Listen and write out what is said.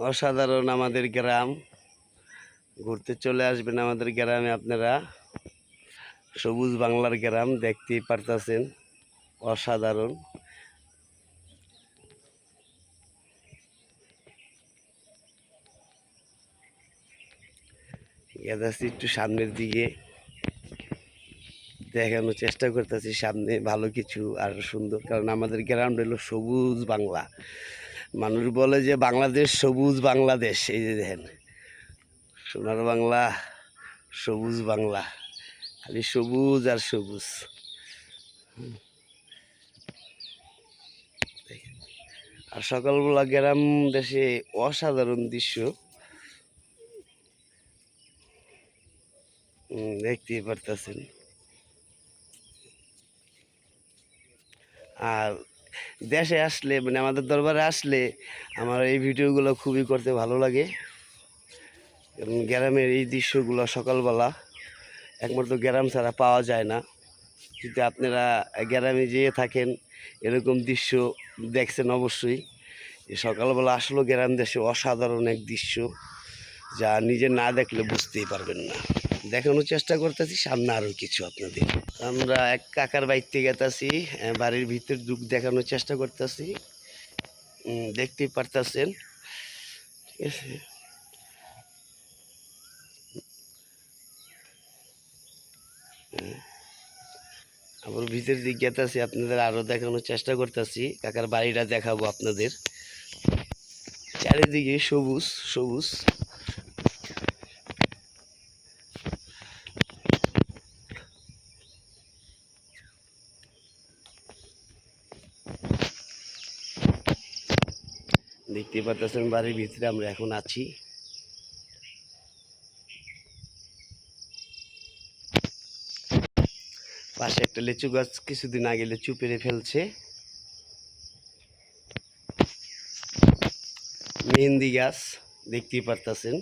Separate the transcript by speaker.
Speaker 1: অসাধারণ আমাদের গ্রাম। ঘুরতে চলে আসবেন আমাদের গ্রামে আপনারা। সবুজ বাংলার গ্রাম দেখতেই পারতেছেন, অসাধারণ। গেছি একটু সামনের দিকে, দেখানোর চেষ্টা করতেছি সামনে ভালো কিছু আর সুন্দর, কারণ আমাদের গ্রামটা হলো সবুজ বাংলা। মানুষ বলে যে বাংলাদেশ সবুজ বাংলাদেশ, এই যে দেখেন সোনার বাংলা, সবুজ বাংলা, খালি সবুজ আর সবুজ। আর সকালবেলা গ্রাম দেশে অসাধারণ দৃশ্য দেখতেই পারতেছেন। আর দেশে আসলে মানে আমাদের দরবারে আসলে আমার এই ভিডিওগুলো খুবই করতে ভালো লাগে, কারণ গ্রামের এই দৃশ্যগুলো সকালবেলা একমাত্র গ্রাম ছাড়া পাওয়া যায় না। যদি আপনারা গ্রামে যেয়ে থাকেন এরকম দৃশ্য দেখছেন অবশ্যই। সকালবেলা আসলেও গ্রাম দেশে অসাধারণ এক দৃশ্য, যা নিজে না দেখলে বুঝতেই পারবেন না। দেখানোর চেষ্টা করতেছি সামনে আরও কিছু আপনাদের। আমরা এক কাকার বাড়ির থেকে গেছি, বাড়ির ভিতর ঢুক দেখানোর চেষ্টা করতেছি, দেখতেই পারতেছেন। ঠিক আছে, আবার ভিতর দিকে গেতেছি, আপনাদের আরও দেখানোর চেষ্টা করতেছি। কাকার বাড়িটা দেখাবো আপনাদের। চারিদিকে সবুজ সবুজ। দেখতেই পারতেছেন বাড়ির ভিতরে আমরা এখন আছি। পাশে একটা লিচু গাছ কিছুদিন আগে লিচু পেরে ফেলছে। মেহেন্দি গাছ দেখতেই পারতেছেন।